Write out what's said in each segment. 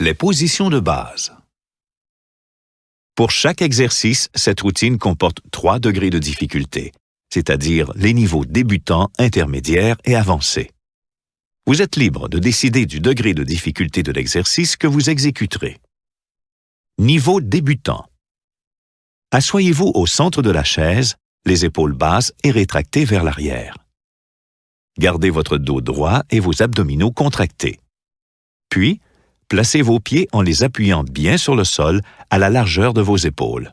Les positions de base. Pour chaque exercice, cette routine comporte 3 degrés de difficulté, c'est-à-dire les niveaux débutants, intermédiaires et avancés. Vous êtes libre de décider du degré de difficulté de l'exercice que vous exécuterez. Niveau débutant. Asseyez-vous au centre de la chaise, les épaules basses et rétractées vers l'arrière. Gardez votre dos droit et vos abdominaux contractés. Puis, placez vos pieds en les appuyant bien sur le sol à la largeur de vos épaules.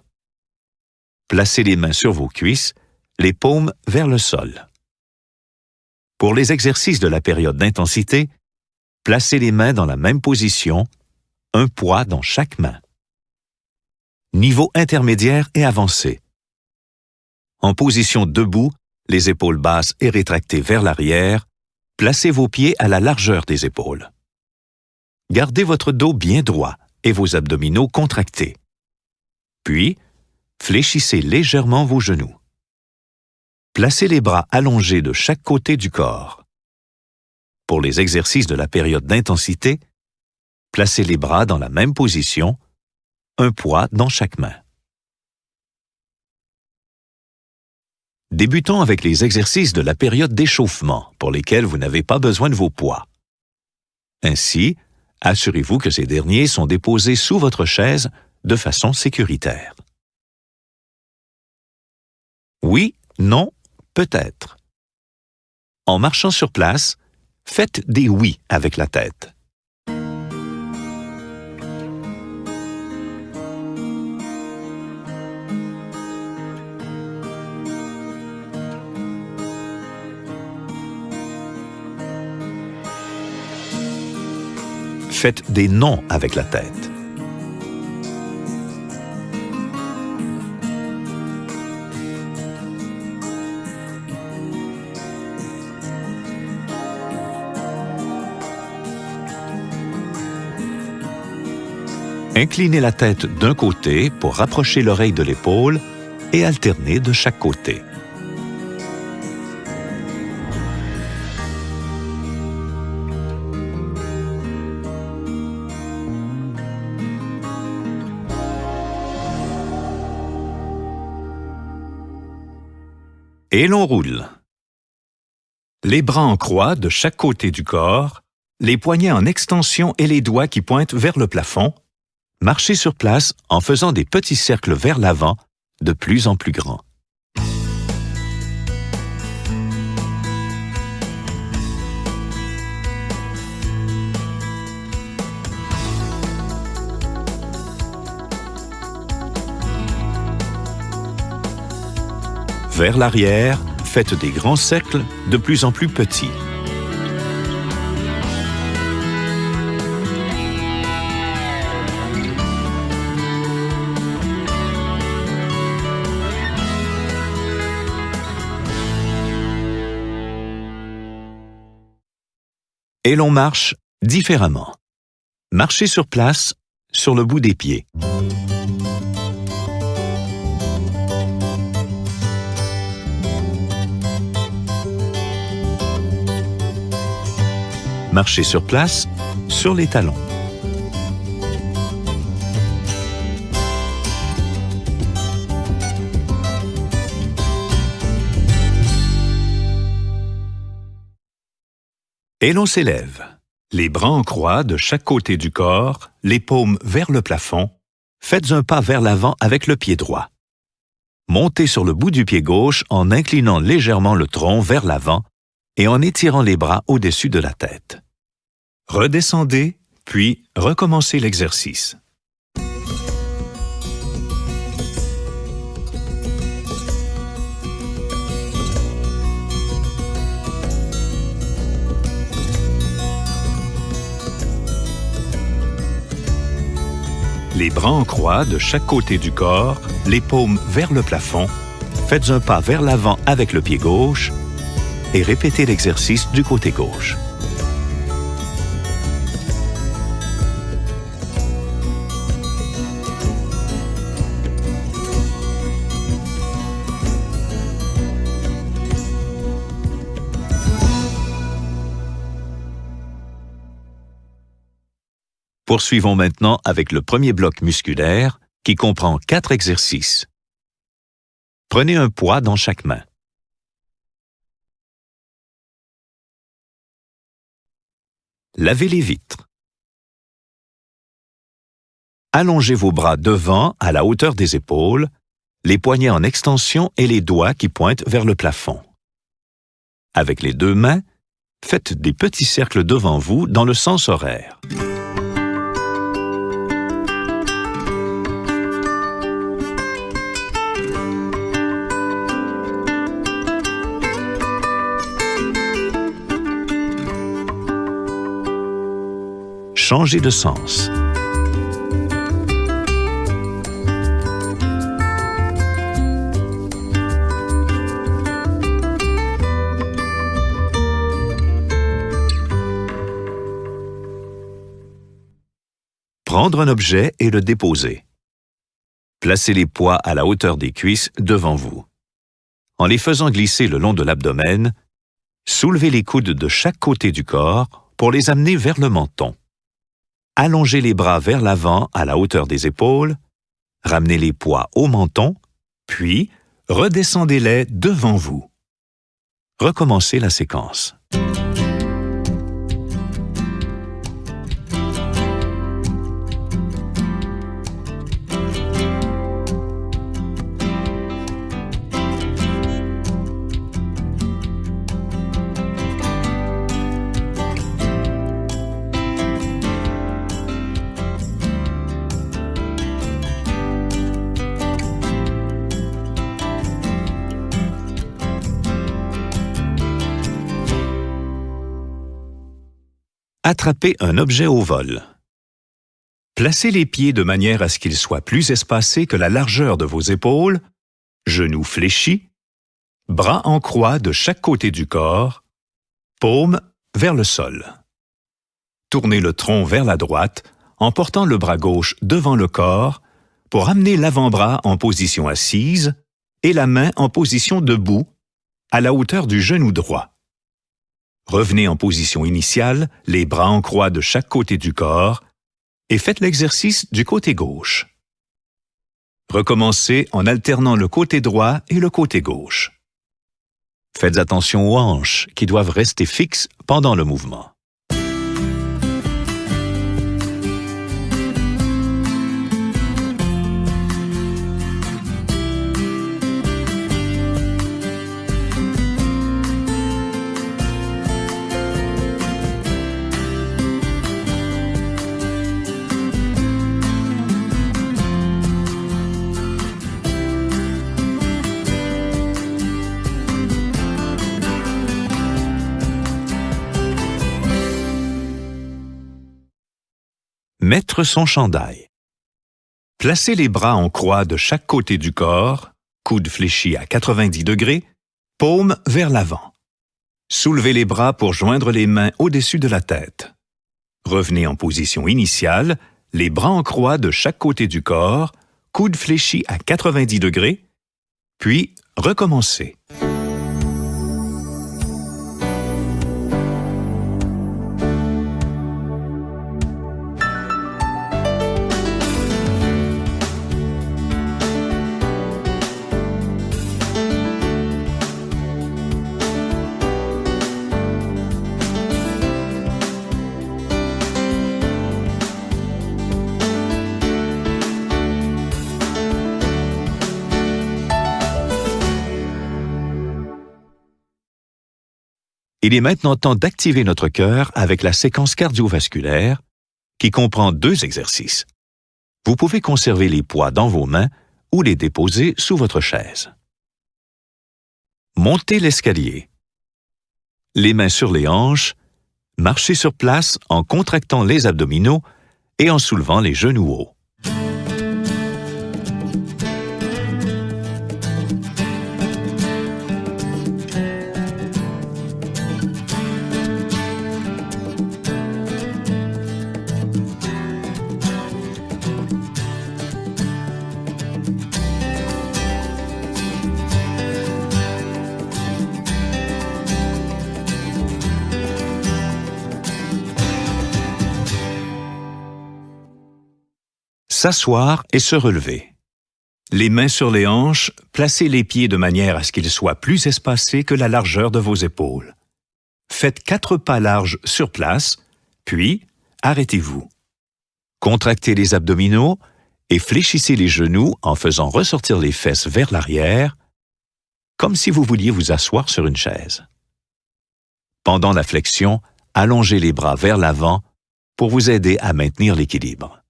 Placez les mains sur vos cuisses, les paumes vers le sol. Pour les exercices de la période d'intensité, placez les mains dans la même position, un poids dans chaque main. Niveau intermédiaire et avancé. En position debout, les épaules basses et rétractées vers l'arrière, placez vos pieds à la largeur des épaules. Gardez votre dos bien droit et vos abdominaux contractés. Puis, fléchissez légèrement vos genoux. Placez les bras allongés de chaque côté du corps. Pour les exercices de la période d'intensité, placez les bras dans la même position, un poids dans chaque main. Débutons avec les exercices de la période d'échauffement, pour lesquels vous n'avez pas besoin de vos poids. Ainsi, assurez-vous que ces derniers sont déposés sous votre chaise de façon sécuritaire. Oui, non, peut-être. En marchant sur place, faites des oui avec la tête. Faites des non avec la tête. Inclinez la tête d'un côté pour rapprocher l'oreille de l'épaule et alternez de chaque côté. Et l'on roule. Les bras en croix de chaque côté du corps, les poignets en extension et les doigts qui pointent vers le plafond. Marchez sur place en faisant des petits cercles vers l'avant, de plus en plus grands. Vers l'arrière, faites des grands cercles de plus en plus petits. Et l'on marche différemment. Marchez sur place, sur le bout des pieds. Marchez sur place, sur les talons. Et l'on s'élève. Les bras en croix de chaque côté du corps, les paumes vers le plafond. Faites un pas vers l'avant avec le pied droit. Montez sur le bout du pied gauche en inclinant légèrement le tronc vers l'avant et en étirant les bras au-dessus de la tête. Redescendez, puis recommencez l'exercice. Les bras en croix de chaque côté du corps, les paumes vers le plafond. Faites un pas vers l'avant avec le pied gauche et répétez l'exercice du côté gauche. Poursuivons maintenant avec le premier bloc musculaire qui comprend 4 exercices. Prenez un poids dans chaque main. Lavez les vitres. Allongez vos bras devant à la hauteur des épaules, les poignets en extension et les doigts qui pointent vers le plafond. Avec les 2 mains, faites des petits cercles devant vous dans le sens horaire. Changez de sens. Prendre un objet et le déposer. Placez les poids à la hauteur des cuisses devant vous. En les faisant glisser le long de l'abdomen, soulevez les coudes de chaque côté du corps pour les amener vers le menton. Allongez les bras vers l'avant à la hauteur des épaules, ramenez les poids au menton, puis redescendez-les devant vous. Recommencez la séquence. Attrapez un objet au vol. Placez les pieds de manière à ce qu'ils soient plus espacés que la largeur de vos épaules, genoux fléchis, bras en croix de chaque côté du corps, paumes vers le sol. Tournez le tronc vers la droite en portant le bras gauche devant le corps pour amener l'avant-bras en position assise et la main en position debout, à la hauteur du genou droit. Revenez en position initiale, les bras en croix de chaque côté du corps, et faites l'exercice du côté gauche. Recommencez en alternant le côté droit et le côté gauche. Faites attention aux hanches qui doivent rester fixes pendant le mouvement. Mettre son chandail. Placez les bras en croix de chaque côté du corps, coudes fléchis à 90 degrés, paumes vers l'avant. Soulevez les bras pour joindre les mains au-dessus de la tête. Revenez en position initiale, les bras en croix de chaque côté du corps, coudes fléchis à 90 degrés, puis recommencez. Il est maintenant temps d'activer notre cœur avec la séquence cardiovasculaire qui comprend 2 exercices. Vous pouvez conserver les poids dans vos mains ou les déposer sous votre chaise. Montez l'escalier. Les mains sur les hanches, marchez sur place en contractant les abdominaux et en soulevant les genoux hauts. S'asseoir et se relever. Les mains sur les hanches, placez les pieds de manière à ce qu'ils soient plus espacés que la largeur de vos épaules. Faites 4 pas larges sur place, puis arrêtez-vous. Contractez les abdominaux et fléchissez les genoux en faisant ressortir les fesses vers l'arrière, comme si vous vouliez vous asseoir sur une chaise. Pendant la flexion, allongez les bras vers l'avant pour vous aider à maintenir l'équilibre.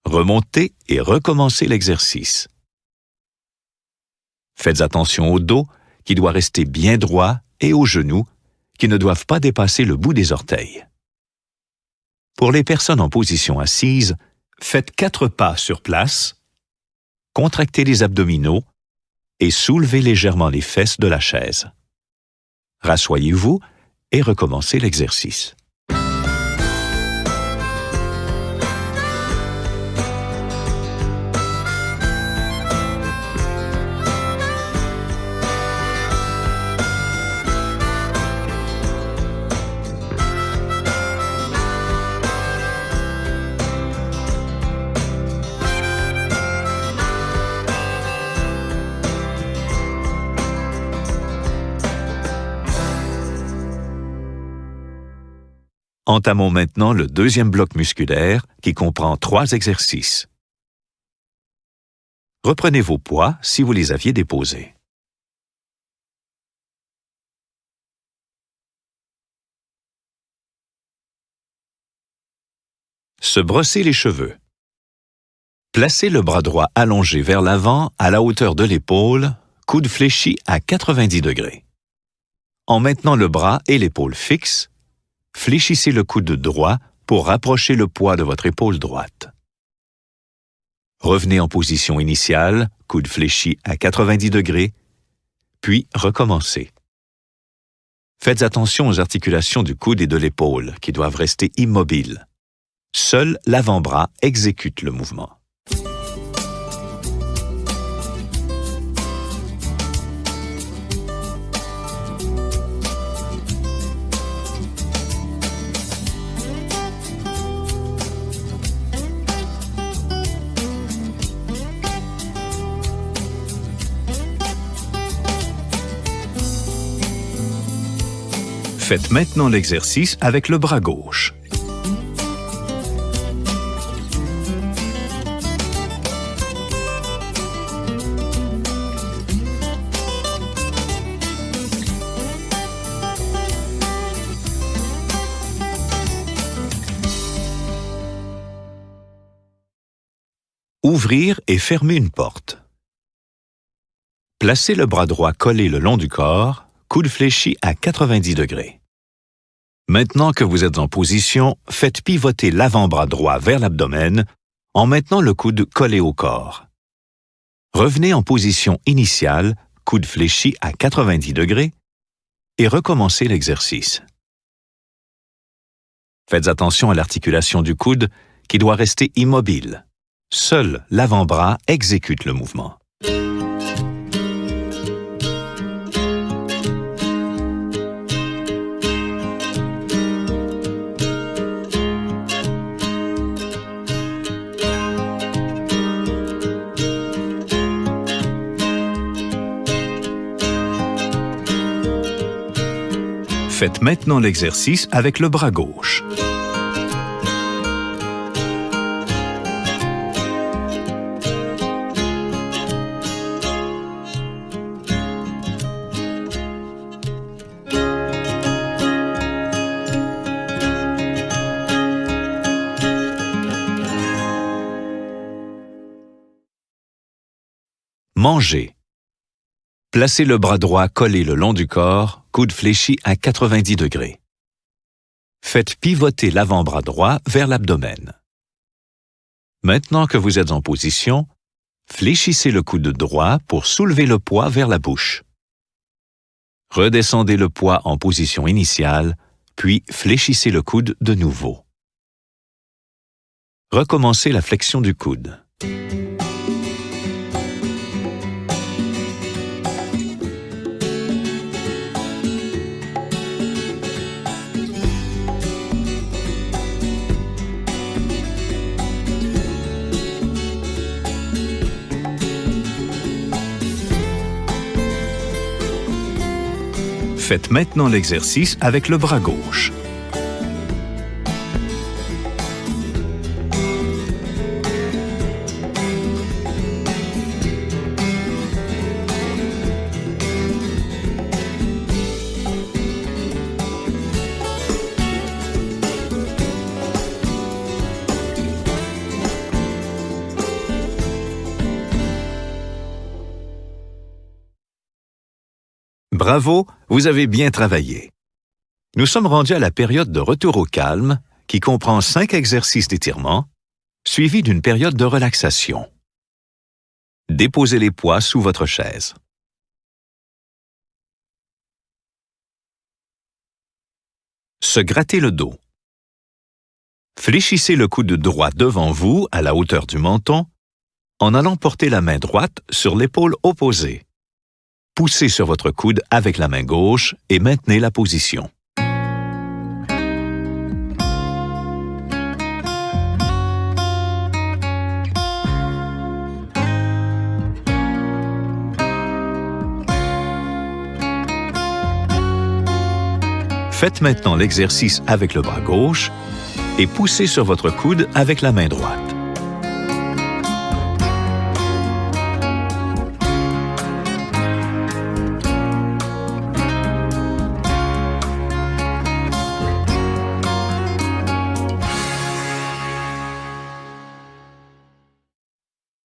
Remontez et recommencez l'exercice. Faites attention au dos, qui doit rester bien droit, et aux genoux, qui ne doivent pas dépasser le bout des orteils. Pour les personnes en position assise, faites 4 pas sur place, contractez les abdominaux et soulevez légèrement les fesses de la chaise. Rassoyez-vous et recommencez l'exercice. Entamons maintenant le deuxième bloc musculaire qui comprend 3 exercices. Reprenez vos poids si vous les aviez déposés. Se brosser les cheveux. Placez le bras droit allongé vers l'avant à la hauteur de l'épaule, coude fléchi à 90 degrés. En maintenant le bras et l'épaule fixes, fléchissez le coude droit pour rapprocher le poids de votre épaule droite. Revenez en position initiale, coude fléchi à 90 degrés, puis recommencez. Faites attention aux articulations du coude et de l'épaule, qui doivent rester immobiles. Seul l'avant-bras exécute le mouvement. Faites maintenant l'exercice avec le bras gauche. Ouvrir et fermer une porte. Placez le bras droit collé le long du corps, coude fléchi à 90 degrés. Maintenant que vous êtes en position, faites pivoter l'avant-bras droit vers l'abdomen en maintenant le coude collé au corps. Revenez en position initiale, coude fléchi à 90 degrés, et recommencez l'exercice. Faites attention à l'articulation du coude qui doit rester immobile. Seul l'avant-bras exécute le mouvement. Faites maintenant l'exercice avec le bras gauche. Manger. Placez le bras droit collé le long du corps, coude fléchi à 90 degrés. Faites pivoter l'avant-bras droit vers l'abdomen. Maintenant que vous êtes en position, fléchissez le coude droit pour soulever le poids vers la bouche. Redescendez le poids en position initiale, puis fléchissez le coude de nouveau. Recommencez la flexion du coude. Faites maintenant l'exercice avec le bras gauche. Bravo, vous avez bien travaillé. Nous sommes rendus à la période de retour au calme, qui comprend 5 exercices d'étirement, suivis d'une période de relaxation. Déposez les poids sous votre chaise. Se gratter le dos. Fléchissez le coude droit devant vous à la hauteur du menton, en allant porter la main droite sur l'épaule opposée. Poussez sur votre coude avec la main gauche et maintenez la position. Faites maintenant l'exercice avec le bras gauche et poussez sur votre coude avec la main droite.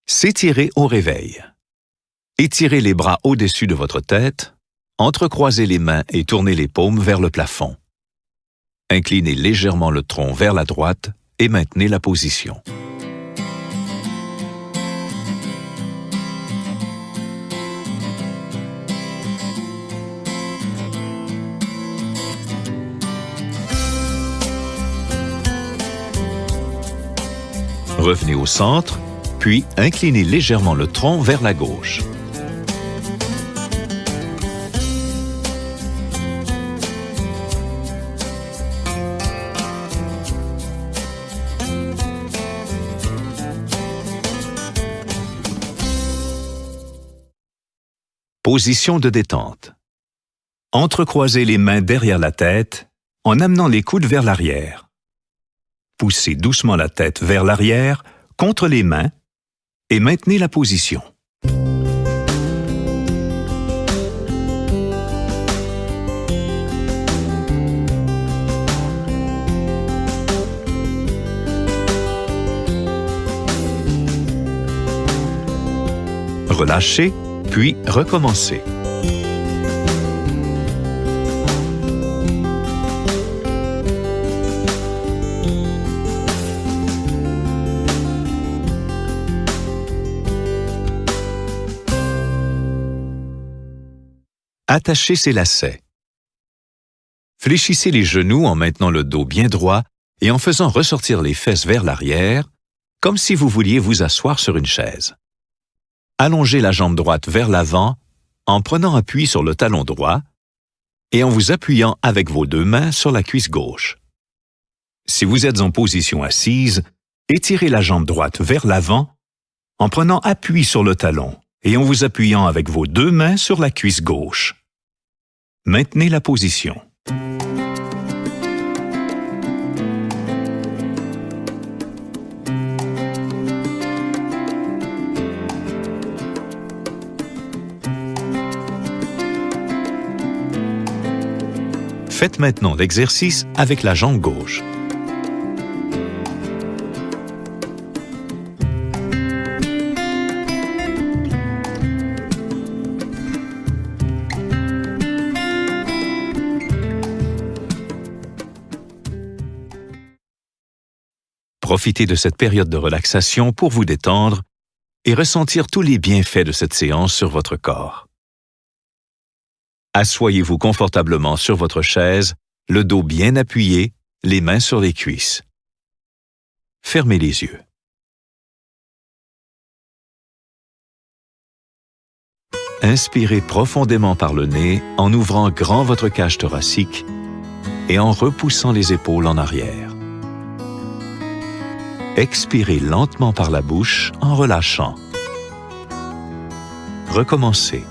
S'étirer au réveil. Étirez les bras au-dessus de votre tête, entrecroisez les mains et tournez les paumes vers le plafond. Inclinez légèrement le tronc vers la droite et maintenez la position. Revenez au centre, puis inclinez légèrement le tronc vers la gauche. Position de détente. Entrecroisez les mains derrière la tête en amenant les coudes vers l'arrière. Poussez doucement la tête vers l'arrière, contre les mains, et maintenez la position. Relâchez, puis recommencez. Attachez ses lacets. Fléchissez les genoux en maintenant le dos bien droit et en faisant ressortir les fesses vers l'arrière, comme si vous vouliez vous asseoir sur une chaise. Allongez la jambe droite vers l'avant en prenant appui sur le talon droit et en vous appuyant avec vos 2 mains sur la cuisse gauche. Si vous êtes en position assise, étirez la jambe droite vers l'avant en prenant appui sur le talon et en vous appuyant avec vos 2 mains sur la cuisse gauche. Maintenez la position. Faites maintenant l'exercice avec la jambe gauche. Profitez de cette période de relaxation pour vous détendre et ressentir tous les bienfaits de cette séance sur votre corps. Assoyez-vous confortablement sur votre chaise, le dos bien appuyé, les mains sur les cuisses. Fermez les yeux. Inspirez profondément par le nez en ouvrant grand votre cage thoracique et en repoussant les épaules en arrière. Expirez lentement par la bouche en relâchant. Recommencez.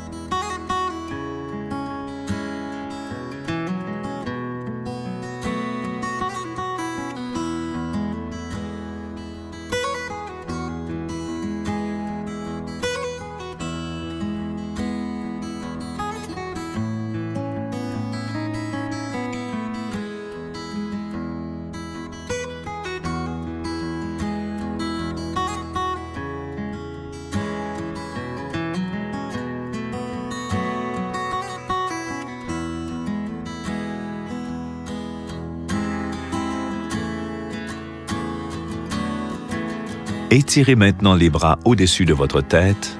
Étirez maintenant les bras au-dessus de votre tête,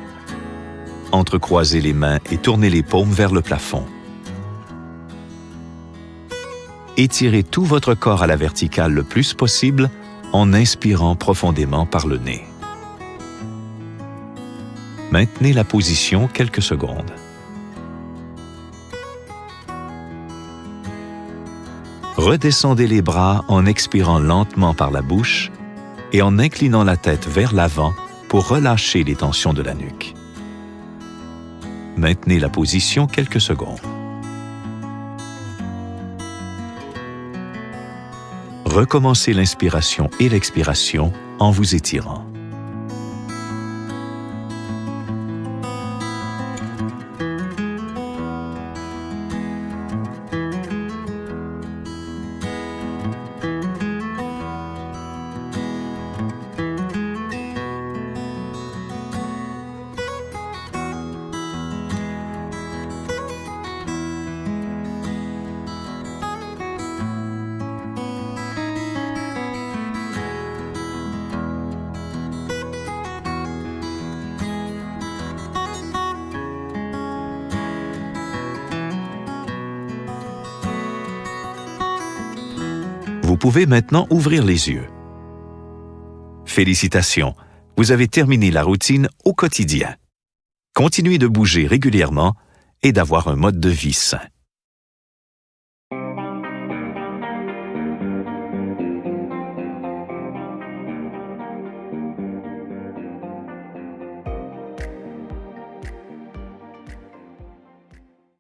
entrecroisez les mains et tournez les paumes vers le plafond. Étirez tout votre corps à la verticale le plus possible en inspirant profondément par le nez. Maintenez la position quelques secondes. Redescendez les bras en expirant lentement par la bouche et en inclinant la tête vers l'avant pour relâcher les tensions de la nuque. Maintenez la position quelques secondes. Recommencez l'inspiration et l'expiration en vous étirant. Vous pouvez maintenant ouvrir les yeux. Félicitations, vous avez terminé la routine au quotidien. Continuez de bouger régulièrement et d'avoir un mode de vie sain.